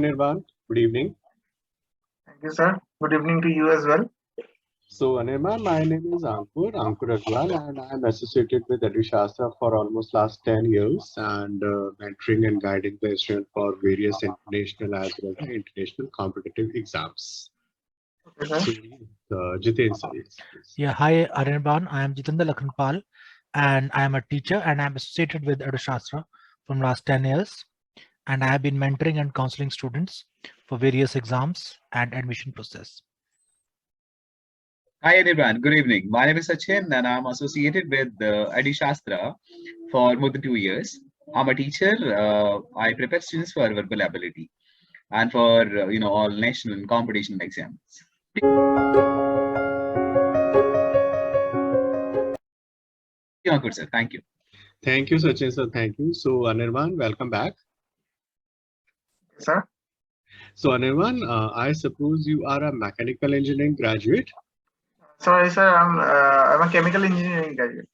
Anirban. Good evening. Thank you, sir. Good evening to you as well. So, Anirban, my name is Ankur, Agarwal, and I'm associated with EduShastra for almost last 10 years and mentoring and guiding the student for various international as well as international competitive exams. Okay, sir. So, Jitendra, sir, yes, please. Yeah, hi Anirban. I am Jitender and I am a teacher and I'm associated with EduShastra from last 10 years. And I have been mentoring and counseling students for various exams and admission process. Hi everyone, good evening. My name is Sachin and I'm associated with EduShastra for more than 2 years. I'm a teacher. I prepare students for verbal ability and for all national and competition exams. Ankur sir, thank you. Thank you, Sachin, sir. Thank you. So, Anirban, welcome back. Sir. So, Anirban, I suppose you are a mechanical engineering graduate. Sorry, sir. I'm a chemical engineering graduate.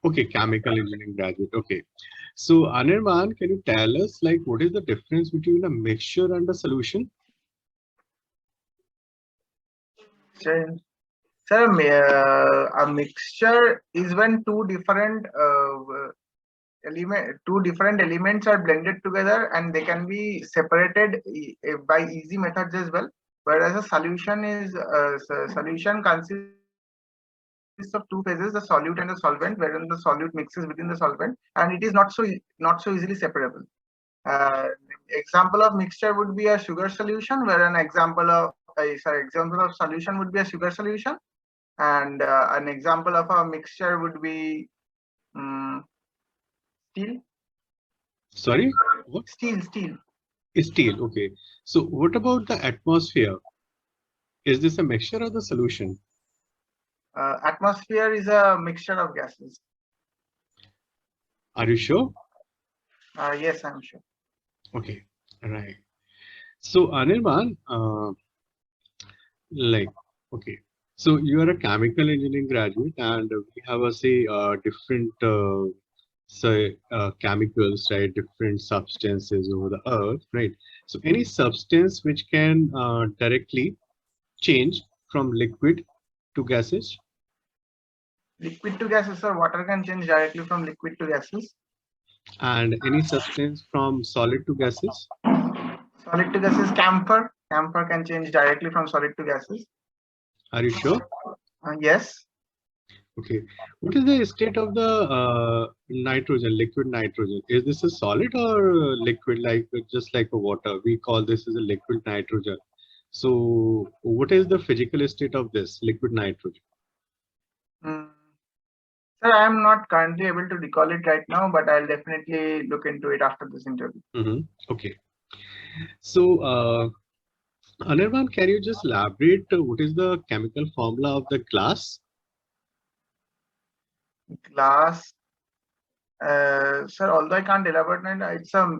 Okay, chemical engineering graduate. Okay. So, Anirban, can you tell us like what is the difference between a mixture and a solution? Sir, a mixture is when two different elements are blended together and they can be separated by easy methods as well. Whereas a solution is solution consists of two phases, the solute and the solvent, wherein the solute mixes within the solvent, and it is not so easily separable. Example of mixture would be a sugar solution, where an example of solution would be a sugar solution, and an example of a mixture would be steel. Sorry, what? Steel. Steel. Okay. So, what about the atmosphere? Is this a mixture or the solution? Atmosphere is a mixture of gases. Are you sure? Yes, I'm sure. Okay. All right. So, Anirban, okay. So you are a chemical engineering graduate, and we have a different chemicals, right? Different substances over the earth, right? So any substance which can directly change from liquid to gases. Liquid to gases, sir. Water can change directly from liquid to gases. And any substance from solid to gases. Solid to gases, camphor. Camphor can change directly from solid to gases. Are you sure? Yes. Okay. What is the state of the nitrogen, liquid nitrogen? Is this a solid or liquid, like just like a water? We call this as a liquid nitrogen. So what is the physical state of this liquid nitrogen? Sir, I am not currently able to recall it right now, but I'll definitely look into it after this interview. Okay. So, Anirban, can you just elaborate what is the chemical formula of the glass? Glass, sir. Although I can't elaborate,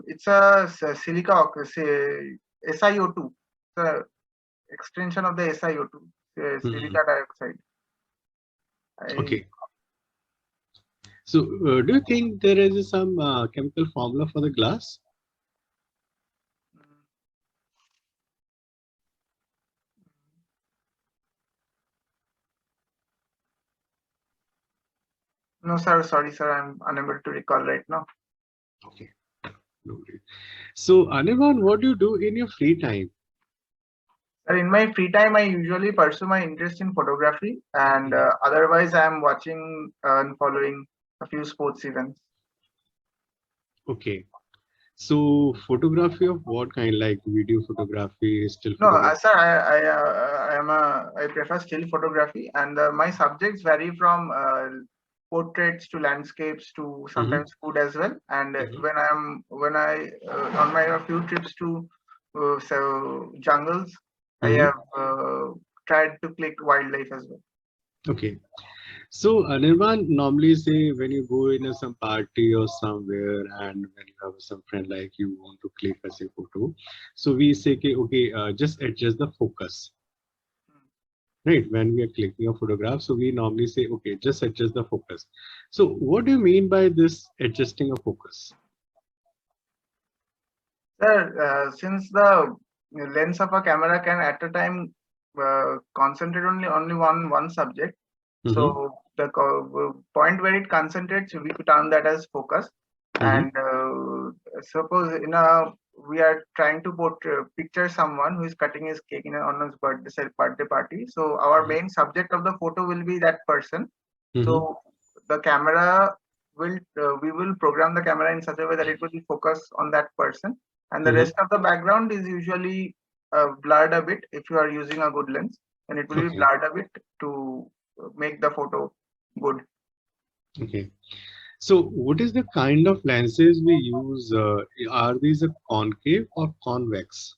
it's a silica, SiO2, the extension of the SiO2, silica dioxide. Okay. So, do you think there is some chemical formula for the glass? No, sir. Sorry, sir. I'm unable to recall right now. Okay. No worries. So, Anirban, what do you do in your free time? Sir, in my free time, I usually pursue my interest in photography, and otherwise, I am watching and following a few sports events. Okay. So, photography of what kind? Like video photography, still No, photography? sir. I prefer still photography, and my subjects vary from portraits to landscapes to sometimes food as well. And when I on my few trips to jungles, I have tried to click wildlife as well. Okay. So, Anirban, normally say when you go in some party or somewhere and when you have some friend like you want to click a photo, so we say, okay, just adjust the focus. Right, when we are clicking a photograph, so we normally say, okay, just adjust the focus. So what do you mean by this adjusting a focus? Sir, since the lens of a camera can at a time concentrate only one subject. So the point where it concentrates, we term that as focus. And suppose we are trying to picture someone who is cutting his cake on his birthday party. So our main subject of the photo will be that person. So the camera will we will program the camera in such a way that it will focus on that person, and the rest of the background is usually blurred a bit. If you are using a good lens, then it will be blurred a bit to make the photo good. Okay. So what is the kind of lenses we use? Are these a concave or convex?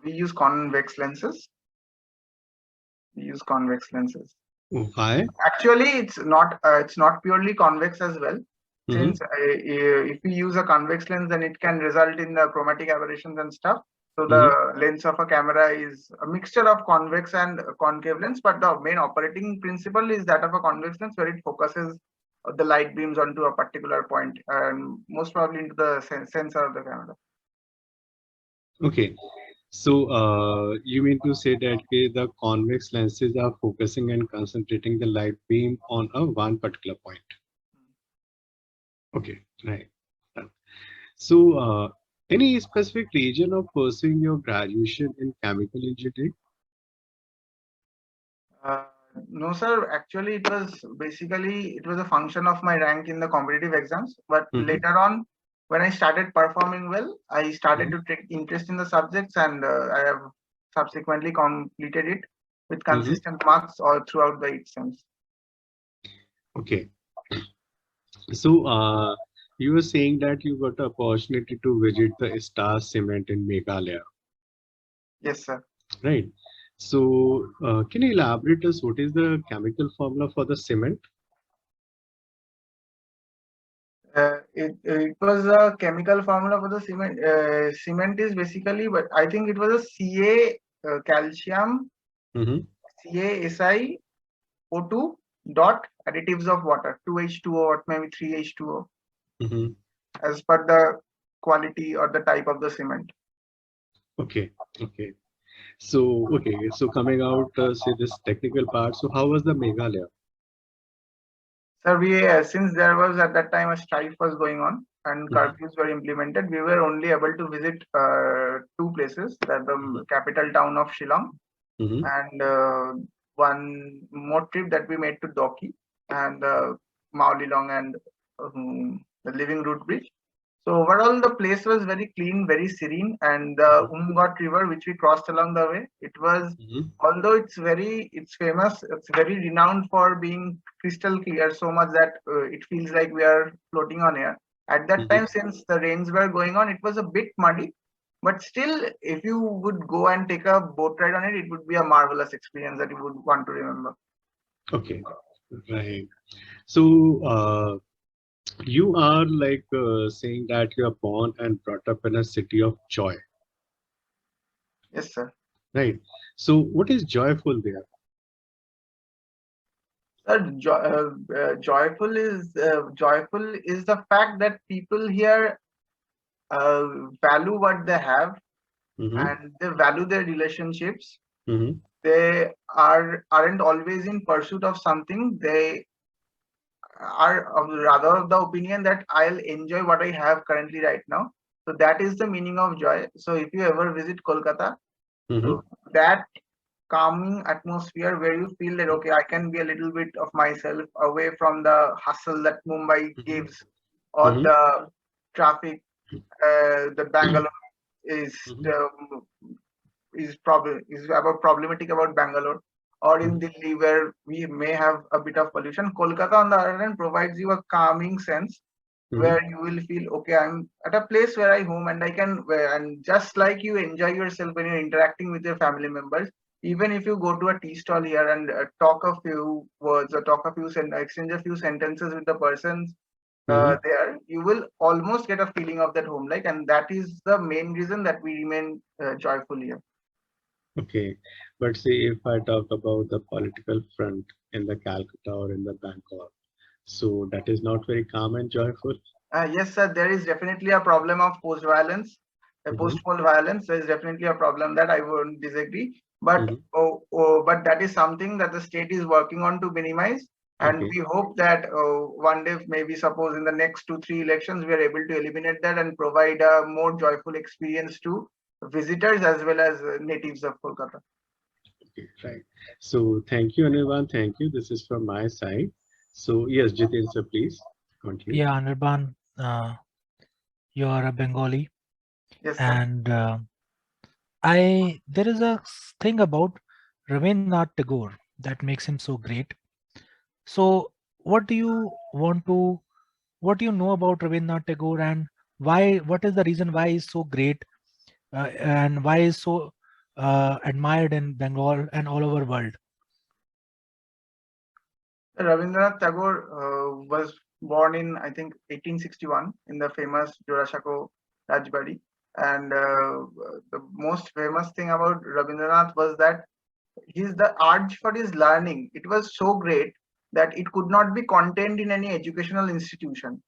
We use convex lenses. Why? Actually, it's not purely convex as well. Since if we use a convex lens, then it can result in the chromatic aberrations and stuff. So the lens of a camera is a mixture of convex and concave lens, but the main operating principle is that of a convex lens, where it focuses the light beams onto a particular point, and most probably into the sensor of the camera. Okay. So you mean to say that the convex lenses are focusing and concentrating the light beam on a one particular point. Okay, right. So any specific region of pursuing your graduation in chemical engineering? No, sir. Actually, it was a function of my rank in the competitive exams. But later on, when I started performing well, I started to take interest in the subjects, and I have subsequently completed it with consistent marks all throughout the 8 sems. Okay. So you were saying that you got the opportunity to visit the Star Cement in Meghalaya. Yes, sir. Right. So can you elaborate us what is the chemical formula for the cement? It was a chemical formula for the cement. Cement is basically, but I think it was a Ca calcium, CaSiO2 dot additives of water, 2H2O or maybe 3H2O, as per the quality or the type of the cement. Okay. Okay. So coming out, say this technical part. So how was the Meghalaya? Sir, we since there was at that time a strife was going on and curfews were implemented, we were only able to visit 2 places, that the capital town of Shillong and one more trip that we made to Doki and Maulilong and the Living Root Bridge. So overall, the place was very clean, very serene, and the Umgot River, which we crossed along the way, it was, although it's famous, it's very renowned for being crystal clear, so much that it feels like we are floating on air. At that time, since the rains were going on, it was a bit muddy, but still, if you would go and take a boat ride on it, it would be a marvelous experience that you would want to remember. Okay, right. So you are like saying that you are born and brought up in a city of joy. Yes, sir. Right. So what is joyful there? Sir, joyful is the fact that people here value what they have and they value their relationships. They aren't always in pursuit of something. They are rather of the opinion that I'll enjoy what I have currently right now. So that is the meaning of joy. So if you ever visit Kolkata, so that calming atmosphere where you feel that okay, I can be a little bit of myself away from the hustle that Mumbai gives, or the traffic that Bangalore is problematic about Bangalore, or in Delhi where we may have a bit of pollution. Kolkata on the other hand provides you a calming sense where you will feel okay, I'm at a place where I home and I can, and just like you enjoy yourself when you're interacting with your family members, even if you go to a tea stall here and talk a few words or exchange a few sentences with the persons there, you will almost get a feeling of that home like, and that is the main reason that we remain joyful here. Okay, but see, if I talk about the political front in the Calcutta or in the Bangkok, so that is not very calm and joyful. Yes, sir, there is definitely a problem of post-violence. post-poll violence is definitely a problem that I wouldn't disagree. But but that is something that the state is working on to minimize. And we hope that one day, maybe suppose in the next 2-3 elections, we are able to eliminate that and provide a more joyful experience to visitors as well as natives of Kolkata. Okay, right. So thank you, Anirban. Thank you. This is from my side. So yes, Jitender, please continue. Yeah, Anirban, you are a Bengali, Yes, sir. and there is a thing about Rabindranath Tagore that makes him so great. So what do you know about Rabindranath Tagore, and why? What is the reason why he's so great, and why he's so admired in Bengal and all over world? Rabindranath Tagore was born in, I think, 1861 in the famous Jorashako Rajbari. And the most famous thing about Rabindranath was that the urge for his learning, it was so great that it could not be contained in any educational institution.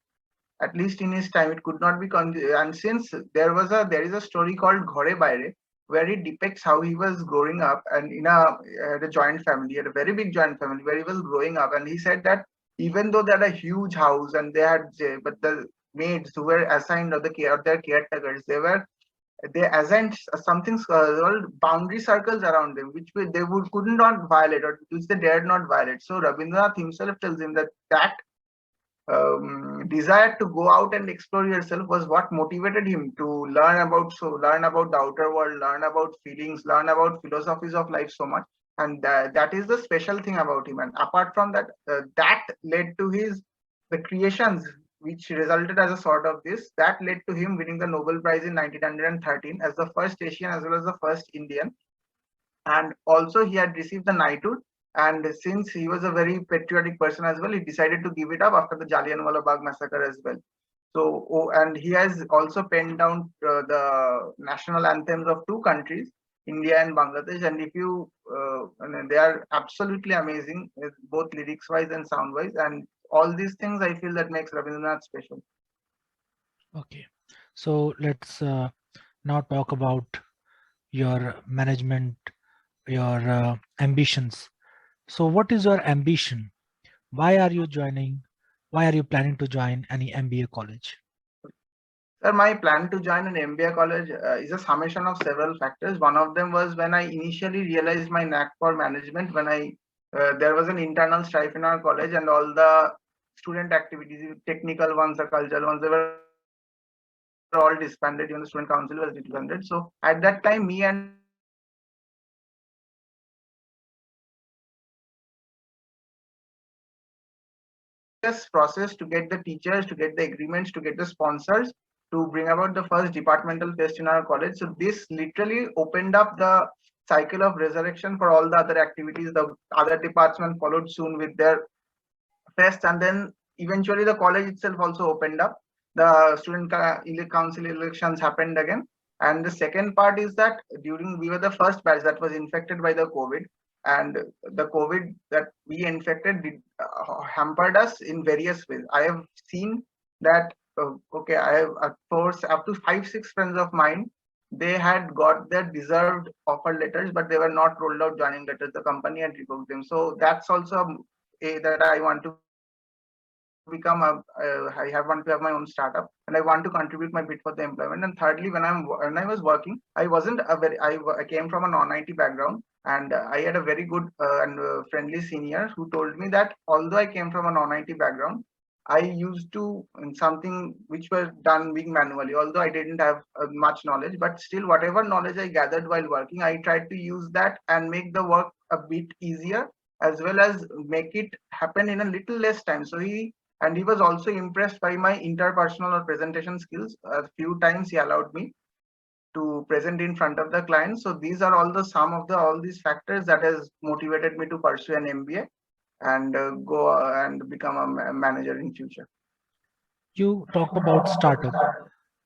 At least in his time, it could not be and since there is a story called Ghore Baire, where he depicts how he was growing up and in a joint family, a very big joint family, where he was growing up. And he said that even though they had a huge house and they had, but the maids who were assigned or their caretakers, they assigned something called boundary circles around them, which could not violate, or which they dared not violate. So Rabindranath himself tells him that desire to go out and explore yourself was what motivated him to learn about the outer world, learn about feelings, learn about philosophies of life so much. And that is the special thing about him. And apart from that, that led to the creations which resulted as a sort of this, that led to him winning the Nobel Prize in 1913 as the first Asian as well as the first Indian. And also he had received the knighthood. And since he was a very patriotic person as well, he decided to give it up after the Jallianwala Bagh massacre as well. So, and he has also penned down the national anthems of 2 countries, India and Bangladesh. And if you, they are absolutely amazing, both lyrics wise and sound wise. And all these things I feel that makes Rabindranath special. Okay, so let's now talk about your management, your ambitions. So what is your ambition? Why are you planning to join any MBA college? Sir, my plan to join an MBA college is a summation of several factors. One of them was when I initially realized my knack for management, when there was an internal strife in our college, and all the student activities, technical ones, the cultural ones, they were all disbanded. Even the student council was disbanded. So at that time, me and process to get the teachers, to get the agreements, to get the sponsors, to bring about the first departmental fest in our college. So this literally opened up the cycle of resurrection for all the other activities. The other departments followed soon with their fest, and then eventually the college itself also opened up. The student council elections happened again. And the second part is that we were the first batch that was infected by the COVID. And the COVID that we infected hampered us in various ways. I have seen that, okay, I have, of course, up to 5-6 friends of mine, they had got their deserved offer letters, but they were not rolled out joining letters. The company had revoked them. So that's also that I want to become I want to have my own startup, and I want to contribute my bit for the employment. And thirdly, when I was working, I wasn't I came from a non-IT background, and I had a very good and friendly senior who told me that although I came from a non-IT background, I used to something which was done being manually, although I didn't have much knowledge, but still whatever knowledge I gathered while working, I tried to use that and make the work a bit easier, as well as make it happen in a little less time. So he was also impressed by my interpersonal or presentation skills. A few times he allowed me to present in front of the client. So these are all the sum of all these factors that has motivated me to pursue an MBA and go and become a manager in future. You talked about startup.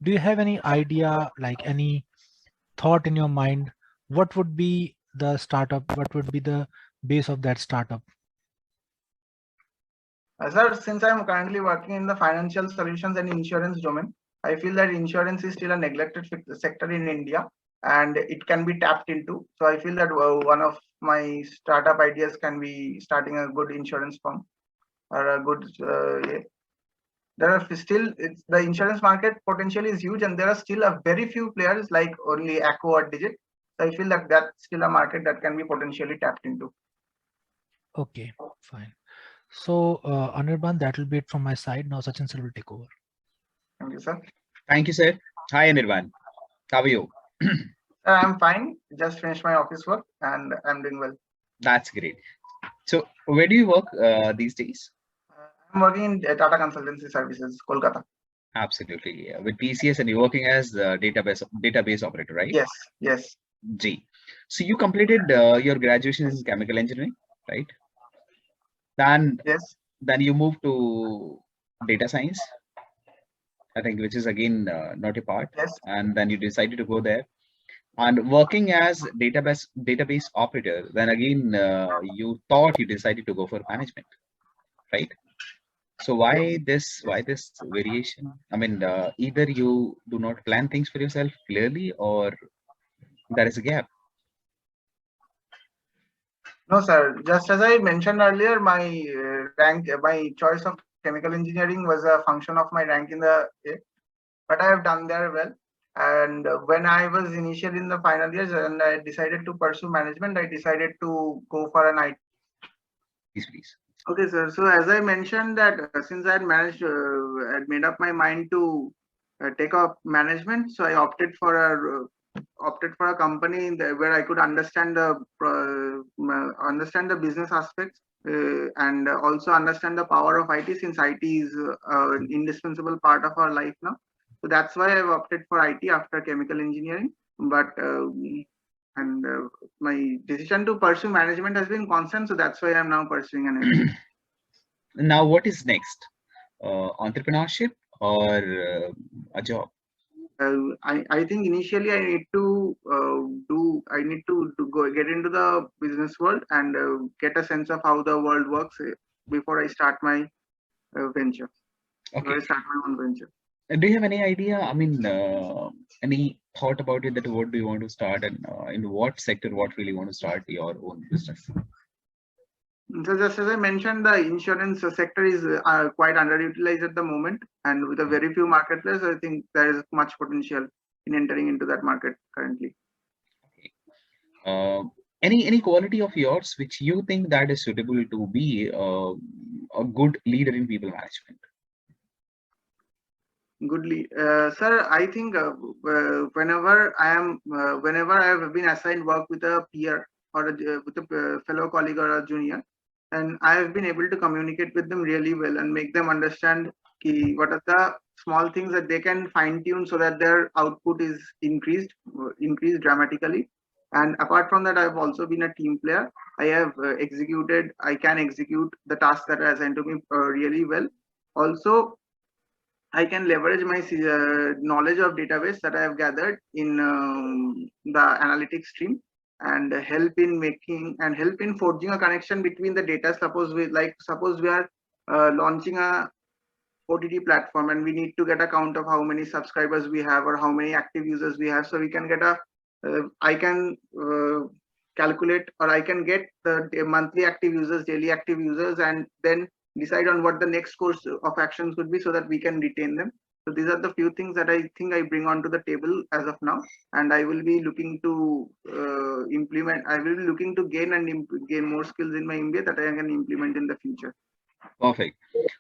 Do you have any idea, like any thought in your mind, what would be the startup? What would be the base of that startup? Sir, since I'm currently working in the financial solutions and insurance domain, I feel that insurance is still a neglected sector in India, and it can be tapped into. So I feel that one of my startup ideas can be starting a good insurance firm or a good. Yeah. There are still the insurance market potential is huge, and there are still a very few players like only Acco or Digit. So I feel that that's still a market that can be potentially tapped into. Okay, fine. So Anirban, that will be it from my side. Now Sachin sir will take over. Thank you, sir. Thank you, sir. Hi, Anirban. How are you? I'm fine. Just finished my office work and I'm doing well. That's great. So where do you work these days? I'm working in Tata Consultancy Services, Kolkata. Absolutely. With TCS, and you're working as the database operator, right? Yes, yes. G. So you completed your graduation in chemical engineering, right? Then you moved to data science, I think, which is again not a part. Yes. And then you decided to go there. And working as database operator, then again you thought you decided to go for management, right? So why this variation? I mean, either you do not plan things for yourself clearly, or there is a gap. No, sir. Just as I mentioned earlier, my my choice of chemical engineering was a function of my rank in the but I have done there well. And when I was initially in the final years and I decided to pursue management, I decided to go for an IT. Please. Okay, sir. So as I mentioned that since I had had made up my mind to take up management, so I opted for a company where I could understand the business aspects and also understand the power of IT, since IT is an indispensable part of our life now. So that's why I've opted for IT after chemical engineering. But my decision to pursue management has been constant, so that's why I'm now pursuing an Now, what is next? Entrepreneurship or a job? I think initially I need to get into the business world and get a sense of how the world works before I start my venture. Okay. Before I start my own venture. Do you have any idea? I mean, any thought about it, that what do you want to start, and in what sector, what really want to start your own business? So just as I mentioned, the insurance sector is quite underutilized at the moment, and with a very few market players, I think there is much potential in entering into that market currently. Okay. Any quality of yours which you think that is suitable to be a good leader in people management? Goodly, sir. I think whenever I have been assigned work with a peer or with a fellow colleague or a junior, and I have been able to communicate with them really well and make them understand what are the small things that they can fine tune so that their output is increased dramatically. And apart from that, I've also been a team player. I can execute the tasks that are assigned to me really well. Also, I can leverage my knowledge of database that I have gathered in the analytics stream and help in forging a connection between the data. Suppose we are launching a OTT platform and we need to get a count of how many subscribers we have or how many active users we have. So we can get I can calculate, or I can get the monthly active users, daily active users, and then decide on what the next course of actions could be so that we can retain them. So these are the few things that I think I bring onto the table as of now, and I will be looking to implement. I will be looking to gain more skills in my MBA that I can implement in the future. Perfect.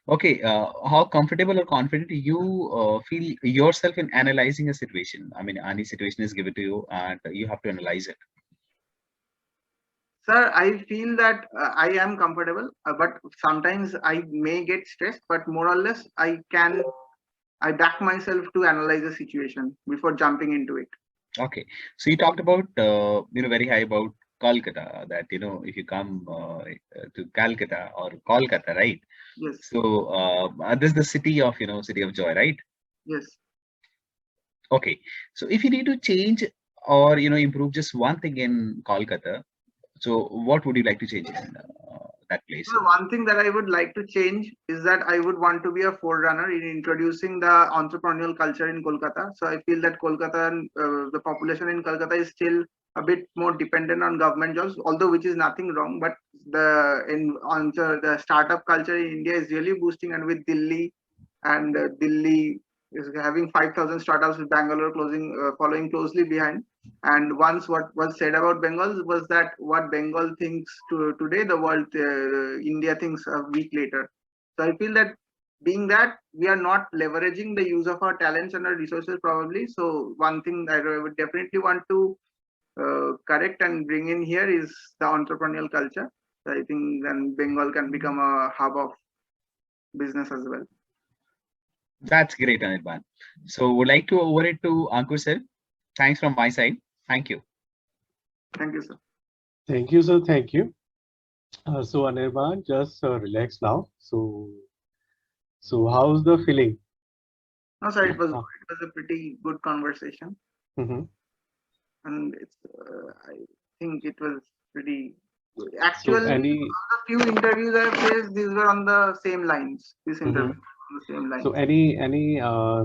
Okay. How comfortable or confident you feel yourself in analyzing a situation? I mean, any situation is given to you and you have to analyze it. Sir, I feel that I am comfortable, but sometimes I may get stressed, but more or less I back myself to analyze the situation before jumping into it. Okay. So you talked about, very high about Kolkata, that, if you come to Calcutta or Kolkata, right? Yes. So this is the city of, city of joy, right? Yes. Okay. So if you need to change or, improve just one thing in Kolkata, so what would you like to change in that place. So one thing that I would like to change is that I would want to be a forerunner in introducing the entrepreneurial culture in Kolkata. So I feel that Kolkata, the population in Kolkata is still a bit more dependent on government jobs, although which is nothing wrong. But the startup culture in India is really boosting, and with Delhi and Delhi is having 5,000 startups, with Bangalore following closely behind. And once what was said about Bengal was that what Bengal thinks today, the world, India thinks a week later. So I feel that being that we are not leveraging the use of our talents and our resources probably. So one thing that I would definitely want to correct and bring in here is the entrepreneurial culture. So I think then Bengal can become a hub of business as well. That's great, Anirban. So would like to over it to Ankur sir. Thanks from my side. Thank you. Thank you, sir. Thank you, sir. Thank you. So Anirban, just relax now. So how's the feeling? No, sir, it was a pretty good conversation, and it's I think it was pretty good. Actually, the few interviews I faced, these were on the same lines. This interview on the same lines. So any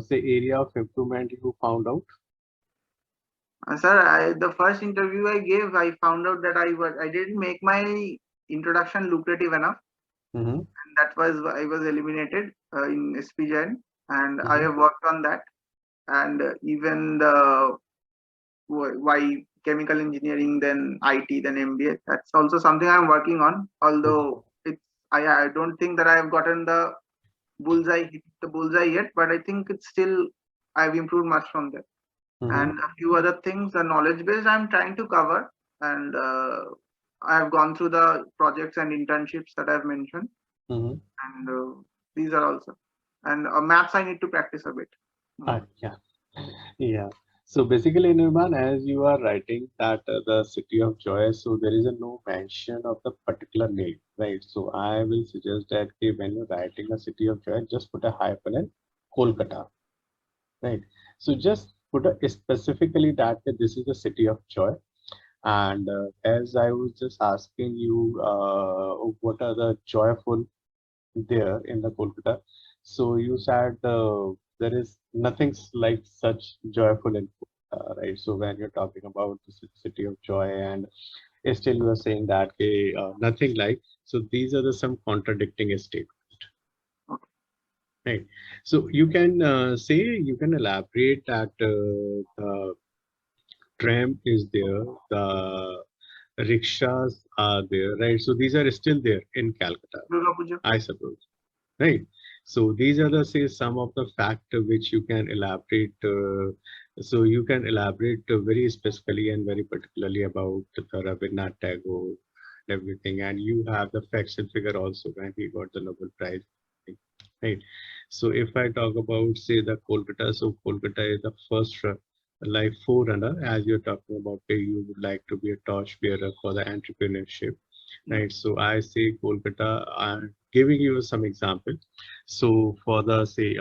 say area of improvement you found out? Sir, the first interview I gave, I found out that I didn't make my introduction lucrative enough, and that was I was eliminated in SPJN, and I have worked on that, and even the why chemical engineering, then IT, then MBA. That's also something I'm working on. Although I don't think that I have gotten the hit the bullseye yet, but I think it's still I've improved much from there. And a few other things, the knowledge base I'm trying to cover, and I have gone through the projects and internships that I've mentioned, and these are also, and maths I need to practice a bit. Yeah. So basically, Anirban, as you are writing that the city of joy, so there is no mention of the particular name, right? So I will suggest that when you're writing a city of joy, just put a hyphen in Kolkata, right? So just put a specifically that this is the city of joy. And as I was just asking you, what are the joyful there in the Kolkata? So you said there is nothing like such joyful in Kolkata, right? So when you're talking about the city of joy, and still you are saying that nothing like. So these are the some contradicting statements. Right. So you can say, you can elaborate that the tram is there, the rickshaws are there, right? So these are still there in Calcutta, I suppose, right? So these are the say some of the factors which you can elaborate. So you can elaborate very specifically and very particularly about the Rabindranath Tagore and everything, and you have the facts and figure also when he got the Nobel Prize, right? So if I talk about say the Kolkata, so Kolkata is the first like forerunner, as you're talking about, you would like to be a torchbearer for the entrepreneurship, right? So I say Kolkata. I'm giving you some example. So for the say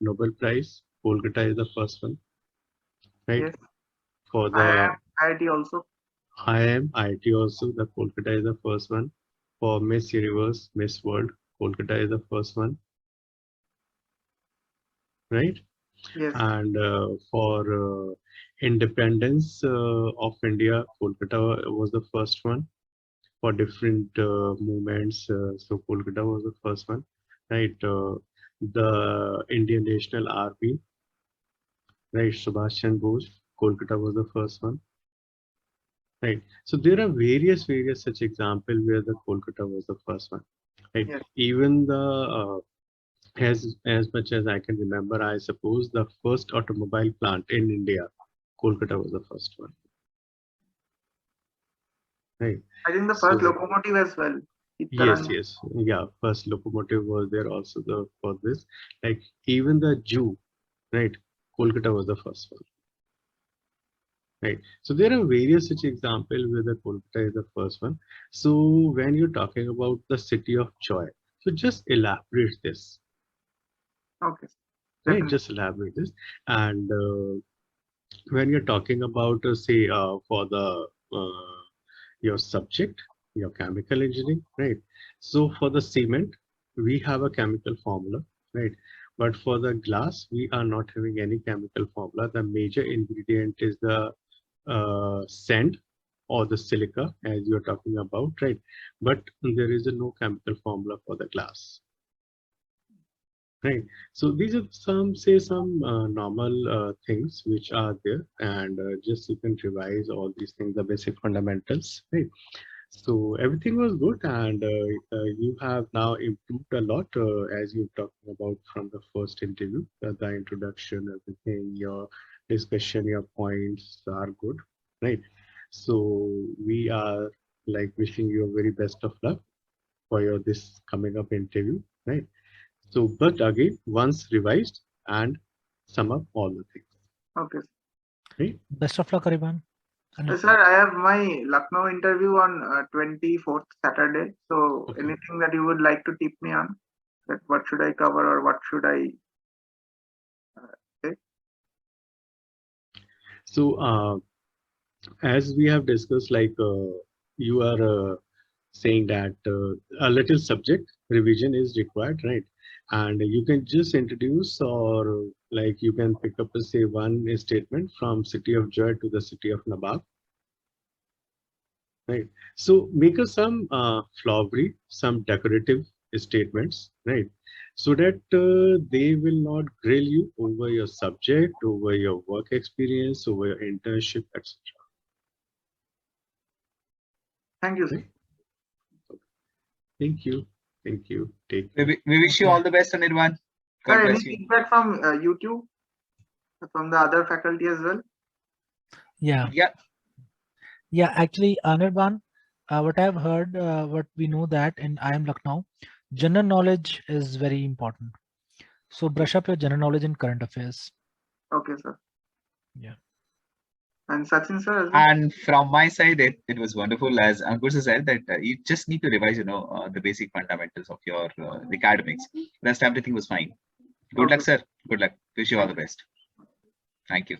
Nobel Prize, Kolkata is the first one, right? Yes. For the IIT also. IIT also, the Kolkata is the first one. For Miss Universe, Miss World, Kolkata is the first one, right? Yes. And for independence of India, Kolkata was the first one. For different movements, so Kolkata was the first one, right? The Indian National Army, right? Subhash Chandra Bose, Kolkata was the first one, right? So there are various such examples where the Kolkata was the first one, right? Yes. Even the as much as I can remember, I suppose the first automobile plant in India, Kolkata was the first one, right? I think the first locomotive as well. Yes, yeah. First locomotive was there also for this. Like even the Jew, right? Kolkata was the first one, right? So there are various such examples where the Kolkata is the first one. So when you're talking about the city of joy, so just elaborate this. Okay. Right, Definitely. just elaborate this. And when you're talking about say for the your subject, your chemical engineering, right? So for the cement, we have a chemical formula, right? But for the glass, we are not having any chemical formula. The major ingredient is the sand or the silica, as you're talking about, right? But there is no chemical formula for the glass, right? So these are some normal things which are there, and just you can revise all these things, the basic fundamentals, right? So everything was good, and you have now improved a lot, as you're talking about from the first interview. The introduction, everything, your discussion, your points are good, right? So we are like wishing you a very best of luck for your this coming up interview, right? So, but again, once revised and sum up all the things, Okay. right? Best of luck, Anirban. Sir, I have my Lucknow interview on 24th Saturday. So Okay. anything that you would like to tip me on? That what should I cover or what should I say? So, as we have discussed, like you are saying that a little subject revision is required, right? And you can just introduce, or like you can pick up, say, one statement from City of Joy to the City of Nabab, right? So make us some flowery, some decorative statements, right? So that they will not grill you over your subject, over your work experience, over your internship, etc. Thank you, sir. Right? Thank you. Thank you. Take We wish you all the best, Anirban. God Sir, any bless you. feedback from YouTube, from the other faculty as well? Yeah. Yeah. Yeah, actually, Anirban, what I've heard, what we know that in IIM Lucknow, general knowledge is very important. So brush up your general knowledge in current affairs. Okay, sir. Yeah. And Sachin, sir, as well? And from my side, it was wonderful, as Ankur said, that you just need to revise, the basic fundamentals of your the academics. Rest everything was fine. Good luck, Okay. sir. Good luck. Wish you all the best. Thank you.